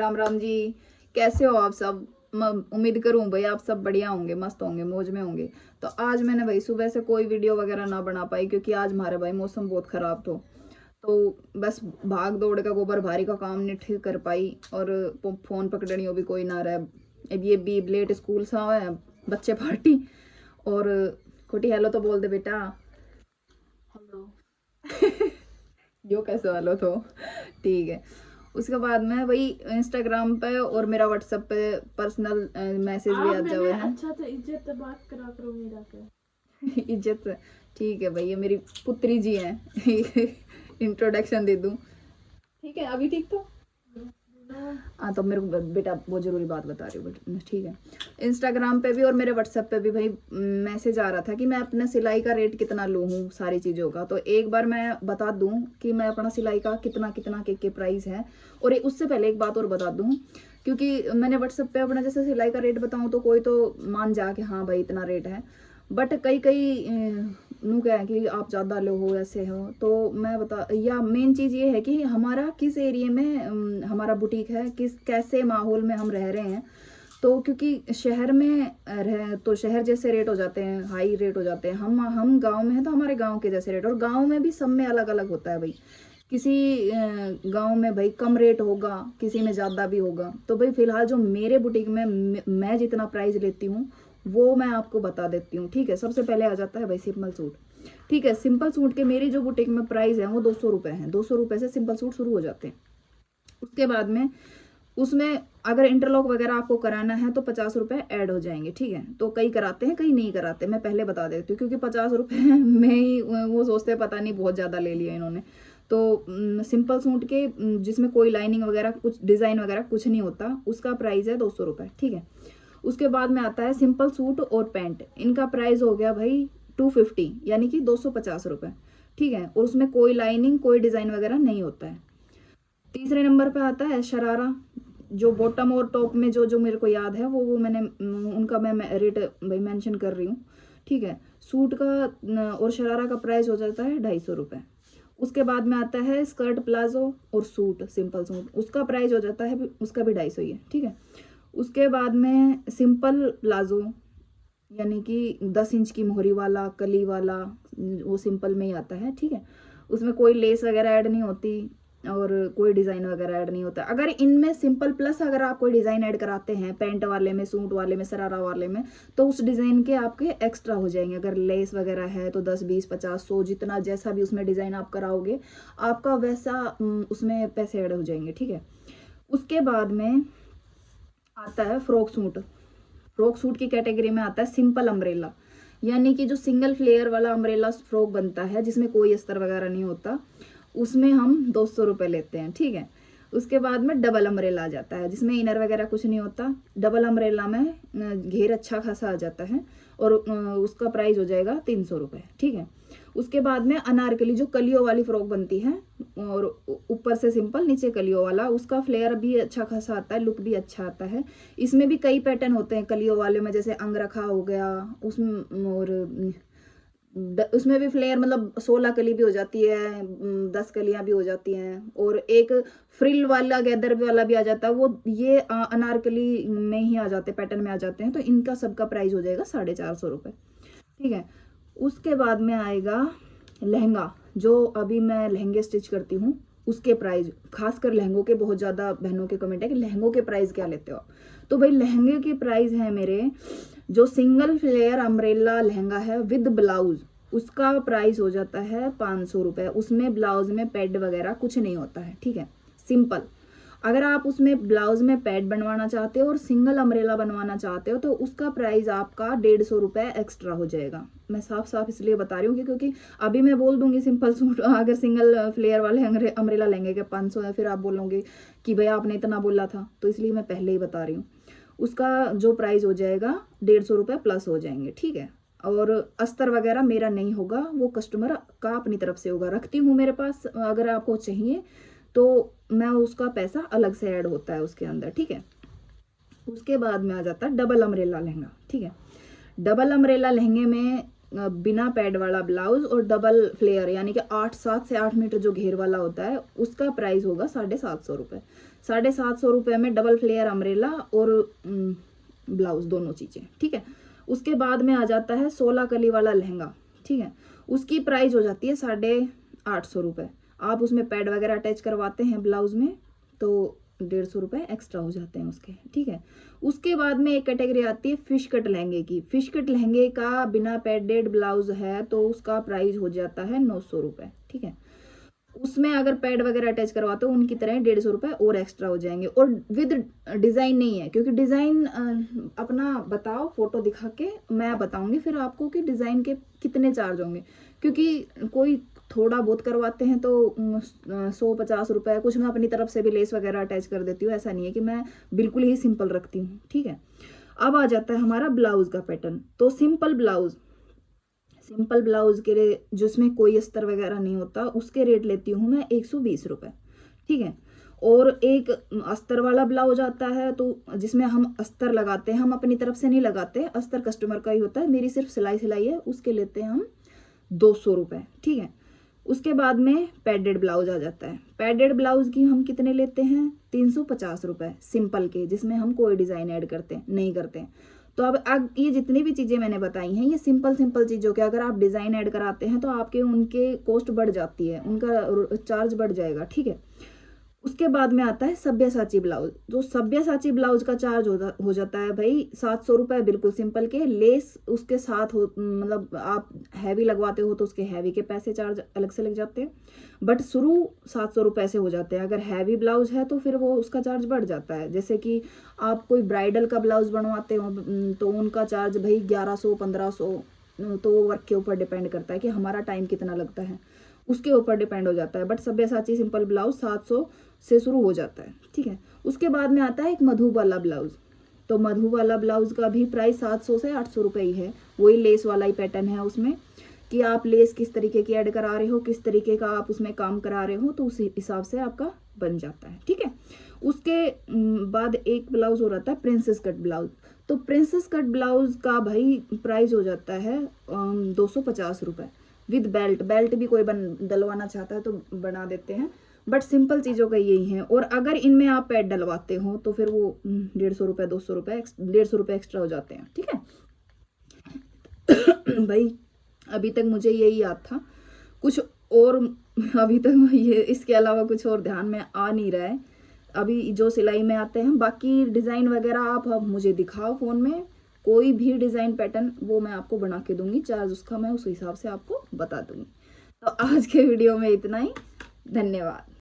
राम राम जी। कैसे हो आप सब? मैं उम्मीद करूं भाई आप सब बढ़िया होंगे, मस्त होंगे, मौज में होंगे। तो आज मैंने भाई सुबह से कोई वीडियो वगैरह ना बना पाई क्योंकि आज हमारे भाई मौसम बहुत खराब था। तो बस भाग दौड़ का गोबर भारी का काम नहीं ठीक कर पाई और फोन पकड़नी हो भी कोई ना रहे। अब ये भी लेट स्कूल से आए हैं बच्चे पार्टी। और खोटी हेलो तो बोल दे बेटा। हेलो। जो कैसे वालो तो ठीक है। उसके बाद में वही इंस्टाग्राम पे और मेरा व्हाट्सएप पे पर्सनल मैसेज भी आ जावे हैं। अच्छा तो इज्जत तो बात करा करो मेरा के। इज्जत ठीक है भाई, ये मेरी पुत्री जी हैं। इंट्रोडक्शन दे दूं? ठीक है अभी ठीक तो हाँ। तो मेरे को बेटा बहुत जरूरी बात बता रही हूँ, ठीक है। इंस्टाग्राम पे भी और मेरे व्हाट्सएप पे भी भाई मैसेज आ रहा था कि मैं अपने सिलाई का रेट कितना लूँ हूँ सारी चीज़ों का। तो एक बार मैं बता दूँ कि मैं अपना सिलाई का कितना कितना के प्राइस है। और उससे पहले एक बात और बता दूँ, क्योंकि मैंने व्हाट्सएप पे अपना जैसे सिलाई का रेट बताऊँ तो कोई तो मान जा कि हाँ भाई इतना रेट है। बट कई कई नू क्या है कि आप ज़्यादा लो हो ऐसे हो। तो मैं बता, या मेन चीज़ ये है कि हमारा किस एरिया में हमारा बुटीक है, किस कैसे माहौल में हम रह रहे हैं। तो क्योंकि शहर में रह तो शहर जैसे रेट हो जाते हैं, हाई रेट हो जाते हैं। हम गांव में हैं तो हमारे गांव के जैसे रेट, और गांव में भी सब में अलग अलग होता है भाई। किसी गांव में भाई कम रेट होगा, किसी में ज़्यादा भी होगा। तो भाई फिलहाल जो मेरे बुटीक में मैं जितना प्राइस लेती हूँ वो मैं आपको बता देती हूँ, ठीक है। सबसे पहले आ जाता है भाई सिंपल सूट, ठीक है। सिंपल सूट के मेरी जो बुटीक में प्राइस है वो 200 रुपये है। 200 रुपये से सिंपल सूट शुरू हो जाते हैं। उसके बाद में उसमें अगर इंटरलॉक वगैरह आपको कराना है तो 50 रुपये ऐड हो जाएंगे, ठीक है। तो कई कराते हैं कई नहीं कराते, मैं पहले बता देती हूँ क्योंकि 50 रुपये में ही वो सोचते हैं पता नहीं बहुत ज़्यादा ले लिया इन्होंने। तो सिंपल सूट के जिसमें कोई लाइनिंग वगैरह कुछ डिज़ाइन वगैरह कुछ नहीं होता, उसका प्राइस है 200 रुपये, ठीक है। उसके बाद में आता है सिंपल सूट और पैंट, इनका प्राइस हो गया भाई 250 यानी कि 250 रुपये, ठीक है। और उसमें कोई लाइनिंग कोई डिज़ाइन वगैरह नहीं होता है। तीसरे नंबर पे आता है शरारा, जो बॉटम और टॉप में जो जो मेरे को याद है वो मैंने उनका मैं रेट भाई मेंशन कर रही हूँ, ठीक है। सूट का और शरारा का प्राइस हो जाता है 250 रुपये। उसके बाद में आता है स्कर्ट प्लाजो और सूट सिंपल सूट, उसका प्राइस हो जाता है उसका भी 250 ही है, ठीक है। उसके बाद में सिंपल प्लाजो यानी कि 10 इंच की मोहरी वाला कली वाला, वो सिंपल में ही आता है, ठीक है। उसमें कोई लेस वगैरह ऐड नहीं होती और कोई डिज़ाइन वगैरह ऐड नहीं होता। अगर इनमें सिंपल प्लस अगर आप कोई डिज़ाइन ऐड कराते हैं पैंट वाले में, सूट वाले में, सरारा वाले में, तो उस डिज़ाइन के आपके एक्स्ट्रा हो जाएंगे। अगर लेस वगैरह है तो 10 20 50 100 जितना जैसा भी उसमें डिज़ाइन आप कराओगे आपका वैसा उसमें पैसे ऐड हो जाएंगे, ठीक है। उसके बाद में आता है फ्रॉक सूट। फ्रॉक सूट की कैटेगरी में आता है सिंपल अम्ब्रेला, यानी कि जो सिंगल फ्लेयर वाला अम्ब्रेला फ्रॉक बनता है जिसमें कोई अस्तर वगैरह नहीं होता, उसमें हम 200 रुपये लेते हैं, ठीक है। उसके बाद में डबल अम्ब्रेला आ जाता है जिसमें इनर वगैरह कुछ नहीं होता। डबल अम्ब्रेला में घेर अच्छा खासा आ जाता है और उसका प्राइस हो जाएगा 300 रुपये, ठीक है। उसके बाद में अनारकली जो कलियों वाली फ्रॉक बनती है और ऊपर से सिंपल नीचे कलियों वाला, उसका फ्लेयर भी अच्छा खासा आता है, लुक भी अच्छा आता है। इसमें भी कई पैटर्न होते हैं कलियों वाले में, जैसे अंगरखा हो गया उसमें, और उसमें भी फ्लेयर मतलब 16 कली भी हो जाती है, 10 कलियां भी हो जाती हैं, और एक फ्रिल वाला गैदर वाला भी आ जाता है। वो ये अनारकली में ही आ जाते हैं, पैटर्न में आ जाते हैं। तो इनका सबका प्राइस हो जाएगा 450 रुपये, ठीक है। उसके बाद में आएगा लहंगा, जो अभी मैं लहंगे स्टिच करती हूँ उसके प्राइस, खासकर लहंगों के बहुत ज़्यादा बहनों के कमेंट है कि लहंगों के प्राइस क्या लेते हो। तो भाई लहंगे के प्राइस है मेरे, जो सिंगल फ्लेयर अम्ब्रेला लहंगा है विद ब्लाउज, उसका प्राइस हो जाता है 500 रुपये। उसमें ब्लाउज में पैड वगैरह कुछ नहीं होता है, ठीक है, सिंपल। अगर आप उसमें ब्लाउज में पैड बनवाना चाहते हो और सिंगल अम्ब्रेला बनवाना चाहते हो तो उसका प्राइस आपका 150 रुपये एक्स्ट्रा हो जाएगा। मैं साफ साफ इसलिए बता रही हूँ क्योंकि अभी मैं बोल दूंगी सिंपल सूट अगर सिंगल फ्लेयर वाले अम्ब्रेला लेंगे के 500 है, फिर आप बोलोगे कि भैया आपने इतना बोला था, तो इसलिए मैं पहले ही बता रही हूँ। उसका जो प्राइस हो जाएगा 150 रुपये प्लस हो जाएंगे, ठीक है। और अस्तर वगैरह मेरा नहीं होगा, वो कस्टमर का अपनी तरफ से होगा। रखती हूँ मेरे पास, अगर आपको चाहिए तो मैं उसका पैसा अलग से ऐड होता है उसके अंदर, ठीक है। उसके बाद में आ जाता है डबल अम्ब्रेला लहंगा, ठीक है। डबल अम्ब्रेला लहंगे में बिना पैड वाला ब्लाउज और डबल फ्लेयर यानी कि 7 से 8 मीटर जो घेर वाला होता है उसका प्राइस होगा 750 रुपये। 750 रुपये में डबल फ्लेयर अम्ब्रेला और ब्लाउज दोनों चीज़ें, ठीक है। उसके बाद में आ जाता है 16 कली वाला लहंगा, ठीक है। उसकी प्राइस हो जाती है 850 रुपये। आप उसमें पैड वगैरह अटैच करवाते हैं ब्लाउज में तो 150 रुपये एक्स्ट्रा हो जाते हैं उसके, ठीक है। उसके बाद में एक कैटेगरी आती है फिश कट लहंगे की। फिश कट लहंगे का बिना पैडेड ब्लाउज है तो उसका प्राइस हो जाता है 900 रुपये, ठीक है। उसमें अगर पैड वगैरह अटैच करवाते हो उनकी तरह 150 रुपये और एक्स्ट्रा हो जाएंगे। और विद डिज़ाइन नहीं है, क्योंकि डिज़ाइन अपना बताओ फोटो दिखा के, मैं बताऊंगी फिर आपको कि डिज़ाइन के कितने चार्ज होंगे। क्योंकि कोई थोड़ा बहुत करवाते हैं तो 150 रुपये, कुछ मैं अपनी तरफ से भी लेस वगैरह अटैच कर देती हूँ। ऐसा नहीं है कि मैं बिल्कुल ही सिंपल रखती हूँ, ठीक है। अब आ जाता है हमारा ब्लाउज का पैटर्न। तो सिंपल ब्लाउज के लिए जिसमें कोई अस्तर वगैरह नहीं होता उसके रेट लेती हूँ मैं 120 रुपये, ठीक है। और एक अस्तर वाला ब्लाउज आता है तो जिसमें हम अस्तर लगाते हैं, हम अपनी तरफ से नहीं लगाते, अस्तर कस्टमर का ही होता है, मेरी सिर्फ सिलाई है, उसके लेते हैं हम 200 रुपये, ठीक है। उसके बाद में पैडेड ब्लाउज आ जाता है। पैडेड ब्लाउज की हम कितने लेते हैं 350 रुपये सिंपल के, जिसमें हम कोई डिज़ाइन ऐड नहीं करते। तो अब ये जितनी भी चीज़ें मैंने बताई हैं ये सिंपल चीज़ों के, अगर आप डिज़ाइन ऐड कराते हैं तो आपके उनके कॉस्ट बढ़ जाती है, उनका चार्ज बढ़ जाएगा, ठीक है। उसके बाद में आता है सब्यासाची ब्लाउज। तो सब्यासाची ब्लाउज का चार्ज हो जाता है भाई 700 रुपये बिल्कुल सिंपल के। लेस उसके साथ हो, मतलब आप हैवी लगवाते हो तो उसके हैवी के पैसे चार्ज अलग से लग जाते हैं, बट शुरू 700 रुपये से हो जाते हैं। अगर हैवी ब्लाउज है तो फिर वो उसका चार्ज बढ़ जाता है। जैसे कि आप कोई ब्राइडल का ब्लाउज बनवाते हो तो उनका चार्ज भाई 1100-1500, तो वो वर्क के ऊपर डिपेंड करता है कि हमारा टाइम कितना लगता है, उसके ऊपर डिपेंड हो जाता है। बट सब्यासाची सिंपल ब्लाउज 700 से शुरू हो जाता है, ठीक है। उसके बाद में आता है एक मधु वाला ब्लाउज। तो मधु वाला ब्लाउज का भी प्राइस 700 से 800 रुपये ही है। वही लेस वाला ही पैटर्न है उसमें कि आप लेस किस तरीके की ऐड करा रहे हो, किस तरीके का आप उसमें काम करा रहे हो, तो उस हिसाब से आपका बन जाता है, ठीक है। उसके बाद एक ब्लाउज हो रहता है प्रिंसेस कट ब्लाउज। तो प्रिंसेस कट ब्लाउज का भाई प्राइस हो जाता है 250 रुपये विद बेल्ट भी कोई डलवाना चाहता है तो बना देते हैं, बट सिंपल चीज़ों का यही है। और अगर इनमें आप पैड डलवाते हो तो फिर वो 150 रुपये 200 रुपये 150 रुपये एक्स्ट्रा हो जाते हैं, ठीक है। भाई अभी तक मुझे यही याद था, कुछ और अभी तक ये इसके अलावा कुछ और ध्यान में आ नहीं रहा है अभी जो सिलाई में आते हैं। बाकी डिज़ाइन वगैरह आप मुझे दिखाओ फ़ोन में, कोई भी डिज़ाइन पैटर्न वो मैं आपको बना के दूंगी, चार्ज उसका मैं उस हिसाब से आपको बता दूंगी। तो आज के वीडियो में इतना ही, धन्यवाद।